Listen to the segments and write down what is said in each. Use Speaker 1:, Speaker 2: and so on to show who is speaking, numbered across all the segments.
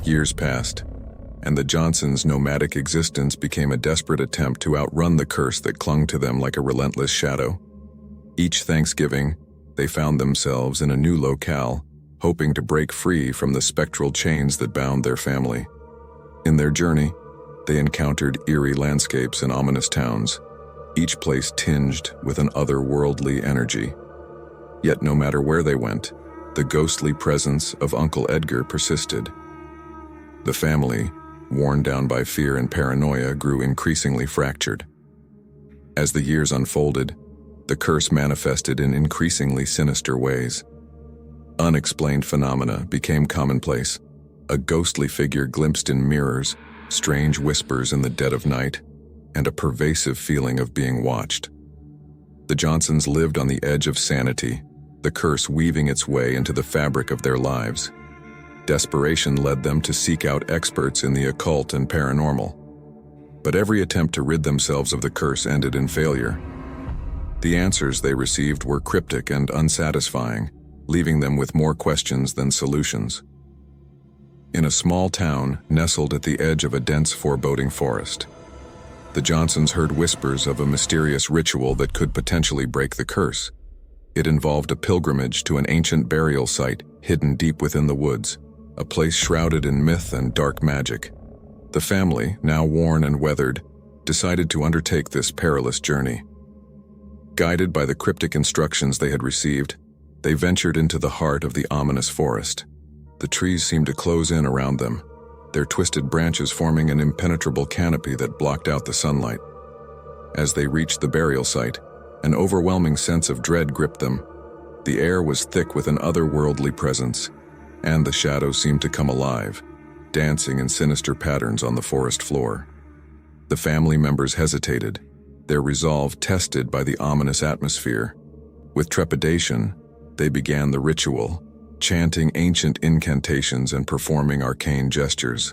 Speaker 1: Years passed, and the Johnsons' nomadic existence became a desperate attempt to outrun the curse that clung to them like a relentless shadow. Each Thanksgiving, they found themselves in a new locale, hoping to break free from the spectral chains that bound their family. In their journey, they encountered eerie landscapes and ominous towns, each place tinged with an otherworldly energy. Yet no matter where they went, the ghostly presence of Uncle Edgar persisted. The family, worn down by fear and paranoia, grew increasingly fractured. As the years unfolded, the curse manifested in increasingly sinister ways. Unexplained phenomena became commonplace. A ghostly figure glimpsed in mirrors, strange whispers in the dead of night, and a pervasive feeling of being watched. The Johnsons lived on the edge of sanity, the curse weaving its way into the fabric of their lives. Desperation led them to seek out experts in the occult and paranormal. But every attempt to rid themselves of the curse ended in failure. The answers they received were cryptic and unsatisfying, leaving them with more questions than solutions. In a small town nestled at the edge of a dense foreboding forest, the Johnsons heard whispers of a mysterious ritual that could potentially break the curse. It involved a pilgrimage to an ancient burial site hidden deep within the woods, a place shrouded in myth and dark magic. The family, now worn and weathered, decided to undertake this perilous journey. Guided by the cryptic instructions they had received, they ventured into the heart of the ominous forest. The trees seemed to close in around them, their twisted branches forming an impenetrable canopy that blocked out the sunlight. As they reached the burial site, an overwhelming sense of dread gripped them. The air was thick with an otherworldly presence, and the shadows seemed to come alive, dancing in sinister patterns on the forest floor. The family members hesitated, their resolve tested by the ominous atmosphere. With trepidation, they began the ritual, chanting ancient incantations and performing arcane gestures.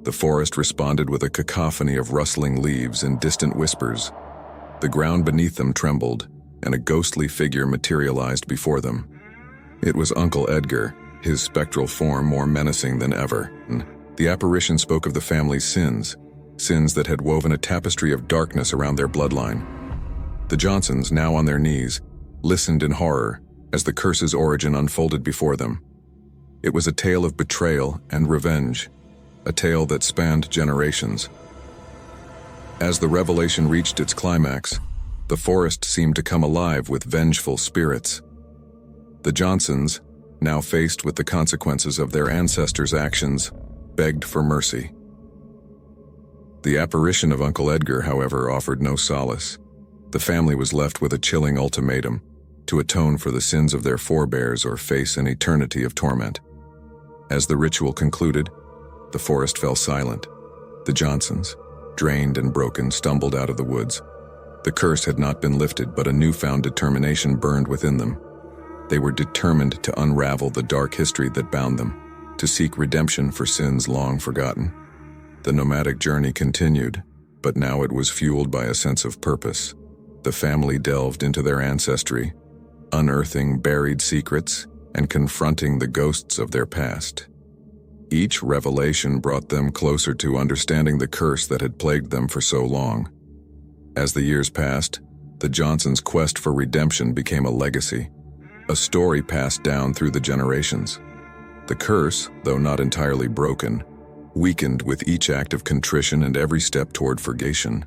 Speaker 1: The forest responded with a cacophony of rustling leaves and distant whispers. The ground beneath them trembled, and a ghostly figure materialized before them. It was Uncle Edgar, his spectral form more menacing than ever. The apparition spoke of the family's sins that had woven a tapestry of darkness around their bloodline. The Johnsons, now on their knees, listened in horror as the curse's origin unfolded before them. It was a tale of betrayal and revenge, a tale that spanned generations. As the revelation reached its climax, the forest seemed to come alive with vengeful spirits. The Johnsons, now faced with the consequences of their ancestors' actions, begged for mercy. The apparition of Uncle Edgar, however, offered no solace. The family was left with a chilling ultimatum: to atone for the sins of their forebears or face an eternity of torment. As the ritual concluded, the forest fell silent. The Johnsons, drained and broken, stumbled out of the woods. The curse had not been lifted, but a newfound determination burned within them. They were determined to unravel the dark history that bound them, to seek redemption for sins long forgotten. The nomadic journey continued, but now it was fueled by a sense of purpose. The family delved into their ancestry, unearthing buried secrets and confronting the ghosts of their past. Each revelation brought them closer to understanding the curse that had plagued them for so long. As the years passed, the Johnsons' quest for redemption became a legacy, a story passed down through the generations. The curse, though not entirely broken, weakened with each act of contrition and every step toward purgation.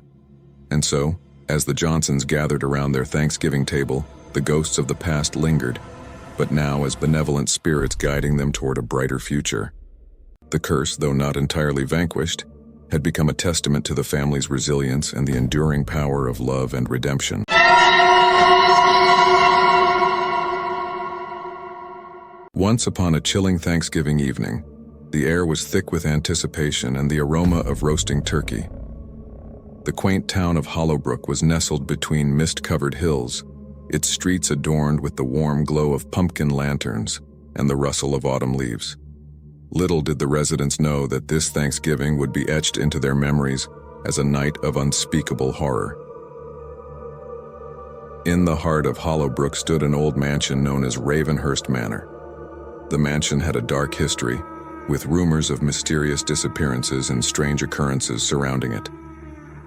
Speaker 1: And so, as the Johnsons gathered around their Thanksgiving table, the ghosts of the past lingered, but now as benevolent spirits guiding them toward a brighter future. The curse, though not entirely vanquished, had become a testament to the family's resilience and the enduring power of love and redemption. Once upon a chilling Thanksgiving evening, the air was thick with anticipation and the aroma of roasting turkey. The quaint town of Hollowbrook was nestled between mist-covered hills, its streets adorned with the warm glow of pumpkin lanterns and the rustle of autumn leaves. Little did the residents know that this Thanksgiving would be etched into their memories as a night of unspeakable horror. In the heart of Hollowbrook stood an old mansion known as Ravenhurst Manor. The mansion had a dark history, with rumors of mysterious disappearances and strange occurrences surrounding it.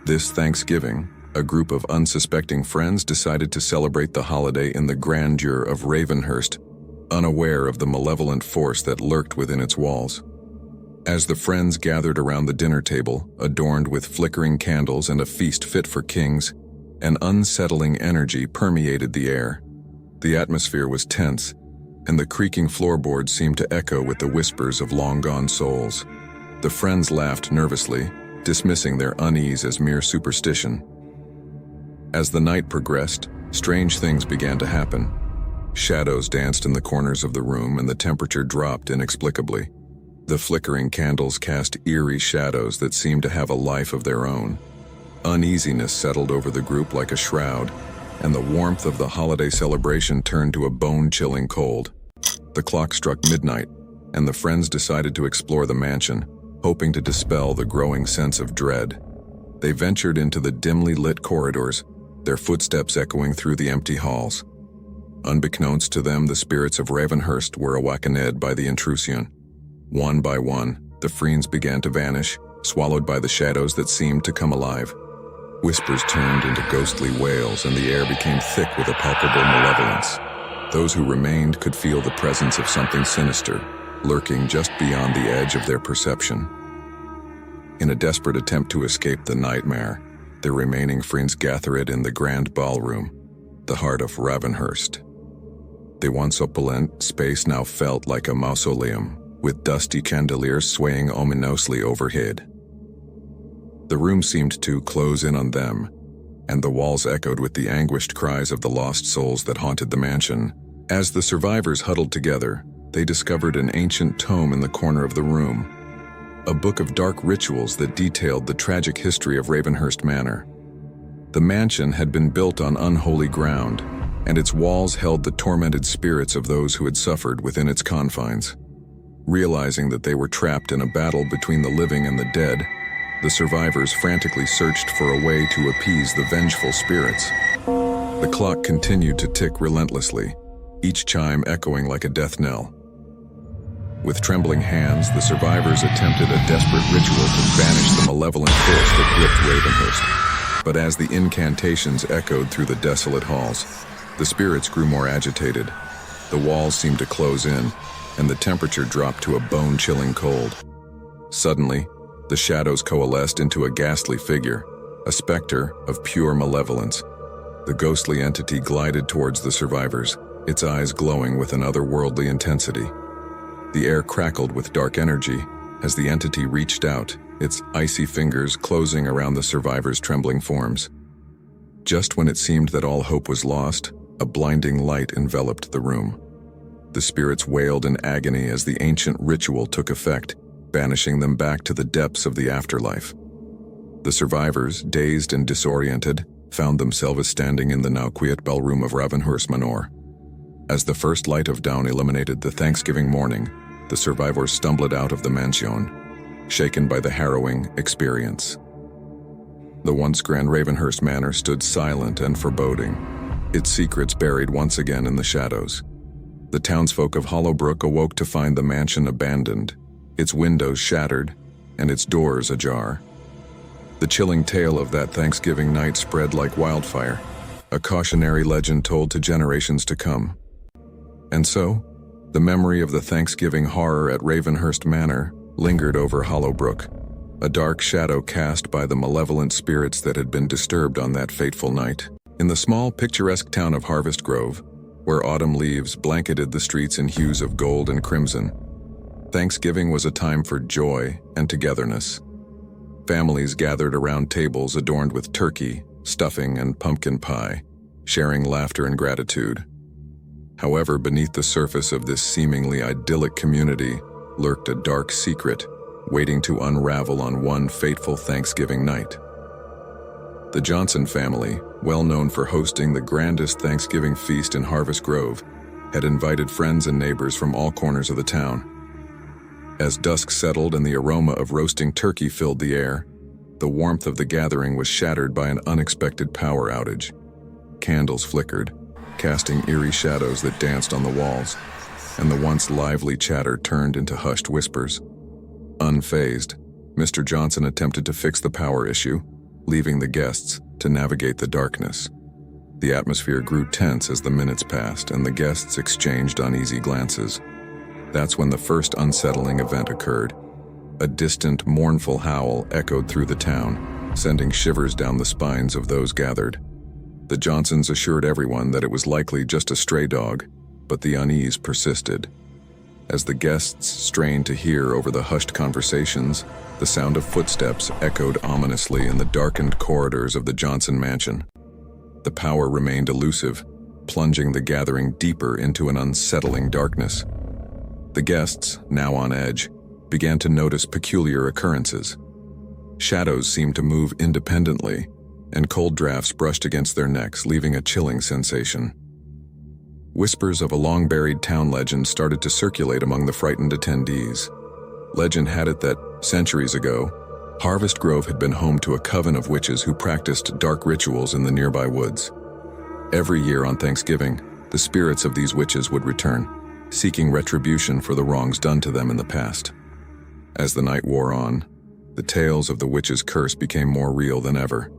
Speaker 1: This Thanksgiving, a group of unsuspecting friends decided to celebrate the holiday in the grandeur of Ravenhurst, unaware of the malevolent force that lurked within its walls. As the friends gathered around the dinner table, adorned with flickering candles and a feast fit for kings, an unsettling energy permeated the air. The atmosphere was tense, and the creaking floorboards seemed to echo with the whispers of long-gone souls. The friends laughed nervously, dismissing their unease as mere superstition. As the night progressed, strange things began to happen. Shadows danced in the corners of the room, and the temperature dropped inexplicably. The flickering candles cast eerie shadows that seemed to have a life of their own. Uneasiness settled over the group like a shroud, and the warmth of the holiday celebration turned to a bone-chilling cold. The clock struck midnight, and the friends decided to explore the mansion, hoping to dispel the growing sense of dread. They ventured into the dimly lit corridors, their footsteps echoing through the empty halls. Unbeknownst to them, the spirits of Ravenhurst were awakened by the intrusion. One by one, the friends began to vanish, swallowed by the shadows that seemed to come alive. Whispers turned into ghostly wails, and the air became thick with a palpable malevolence. Those who remained could feel the presence of something sinister, lurking just beyond the edge of their perception. In a desperate attempt to escape the nightmare, the remaining friends gathered in the grand ballroom, the heart of Ravenhurst. The once opulent space now felt like a mausoleum, with dusty chandeliers swaying ominously overhead. The room seemed to close in on them, and the walls echoed with the anguished cries of the lost souls that haunted the mansion. As the survivors huddled together, they discovered an ancient tome in the corner of the room, a book of dark rituals that detailed the tragic history of Ravenhurst Manor. The mansion had been built on unholy ground, and its walls held the tormented spirits of those who had suffered within its confines. Realizing that they were trapped in a battle between the living and the dead, the survivors frantically searched for a way to appease the vengeful spirits. The clock continued to tick relentlessly, each chime echoing like a death knell. With trembling hands, the survivors attempted a desperate ritual to banish the malevolent force that gripped Ravenhurst. But as the incantations echoed through the desolate halls, the spirits grew more agitated. The walls seemed to close in, and the temperature dropped to a bone-chilling cold. Suddenly, the shadows coalesced into a ghastly figure, a specter of pure malevolence. The ghostly entity glided towards the survivors, its eyes glowing with an otherworldly intensity. The air crackled with dark energy as the entity reached out, its icy fingers closing around the survivors' trembling forms. Just when it seemed that all hope was lost, a blinding light enveloped the room. The spirits wailed in agony as the ancient ritual took effect, banishing them back to the depths of the afterlife. The survivors, dazed and disoriented, found themselves standing in the now quiet ballroom of Ravenhurst Manor. As the first light of dawn illuminated the Thanksgiving morning, the survivors stumbled out of the mansion, shaken by the harrowing experience. The once grand Ravenhurst Manor stood silent and foreboding, its secrets buried once again in the shadows. The townsfolk of Hollowbrook awoke to find the mansion abandoned, its windows shattered, and its doors ajar. The chilling tale of that Thanksgiving night spread like wildfire, a cautionary legend told to generations to come. And so, the memory of the Thanksgiving horror at Ravenhurst Manor lingered over Hollowbrook, a dark shadow cast by the malevolent spirits that had been disturbed on that fateful night. In the small, picturesque town of Harvest Grove, where autumn leaves blanketed the streets in hues of gold and crimson, Thanksgiving was a time for joy and togetherness. Families gathered around tables adorned with turkey, stuffing, and pumpkin pie, sharing laughter and gratitude. However, beneath the surface of this seemingly idyllic community lurked a dark secret, waiting to unravel on one fateful Thanksgiving night. The Johnson family, well known for hosting the grandest Thanksgiving feast in Harvest Grove, had invited friends and neighbors from all corners of the town. As dusk settled and the aroma of roasting turkey filled the air, the warmth of the gathering was shattered by an unexpected power outage. Candles flickered, casting eerie shadows that danced on the walls. and the once lively chatter turned into hushed whispers. Unfazed, Mr. Johnson attempted to fix the power issue, leaving the guests to navigate the darkness. The atmosphere grew tense as the minutes passed, and the guests exchanged uneasy glances. That's when the first unsettling event occurred. A distant, mournful howl echoed through the town, sending shivers down the spines of those gathered. The Johnsons assured everyone that it was likely just a stray dog, but the unease persisted. As the guests strained to hear over the hushed conversations, the sound of footsteps echoed ominously in the darkened corridors of the Johnson mansion. The power remained elusive, plunging the gathering deeper into an unsettling darkness. The guests, now on edge, began to notice peculiar occurrences. Shadows seemed to move independently, and cold drafts brushed against their necks, leaving a chilling sensation. Whispers of a long-buried town legend started to circulate among the frightened attendees. Legend had it that, centuries ago, Harvest Grove had been home to a coven of witches who practiced dark rituals in the nearby woods. Every year on Thanksgiving, the spirits of these witches would return, seeking retribution for the wrongs done to them in the past. As the night wore on, the tales of the witches' curse became more real than ever.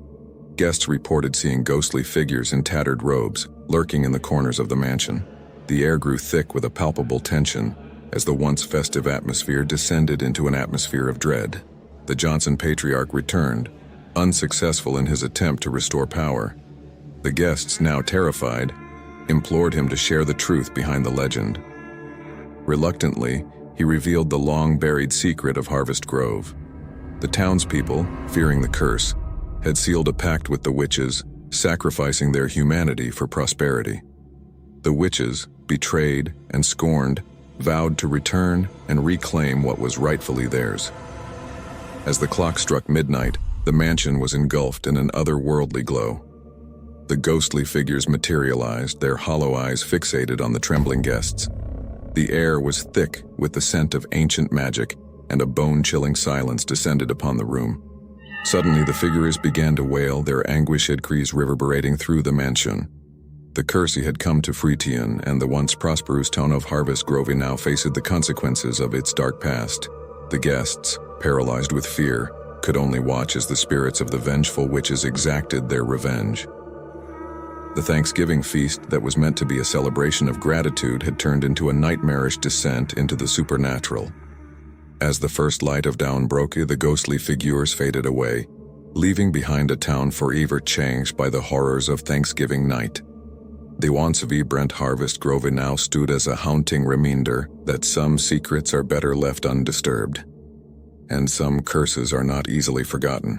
Speaker 1: Guests reported seeing ghostly figures in tattered robes, lurking in the corners of the mansion. The air grew thick with a palpable tension as the once festive atmosphere descended into an atmosphere of dread. The Johnson patriarch returned, unsuccessful in his attempt to restore power. The guests, now terrified, implored him to share the truth behind the legend. Reluctantly, he revealed the long-buried secret of Harvest Grove. The townspeople, fearing the curse, had sealed a pact with the witches, sacrificing their humanity for prosperity. The witches, betrayed and scorned, vowed to return and reclaim what was rightfully theirs. As the clock struck midnight, the mansion was engulfed in an otherworldly glow. The ghostly figures materialized, their hollow eyes fixated on the trembling guests. The air was thick with the scent of ancient magic, and a bone-chilling silence descended upon the room. Suddenly, the figures began to wail, their anguished cries reverberating through the mansion. The curse had come to Fritian, and the once prosperous town of Harvest Grove now faced the consequences of its dark past. The guests, paralyzed with fear, could only watch as the spirits of the vengeful witches exacted their revenge. The Thanksgiving feast that was meant to be a celebration of gratitude had turned into a nightmarish descent into the supernatural. As the first light of dawn broke, the ghostly figures faded away, leaving behind a town forever changed by the horrors of Thanksgiving night. The once vibrant Harvest Grove now stood as a haunting reminder that some secrets are better left undisturbed, and some curses are not easily forgotten.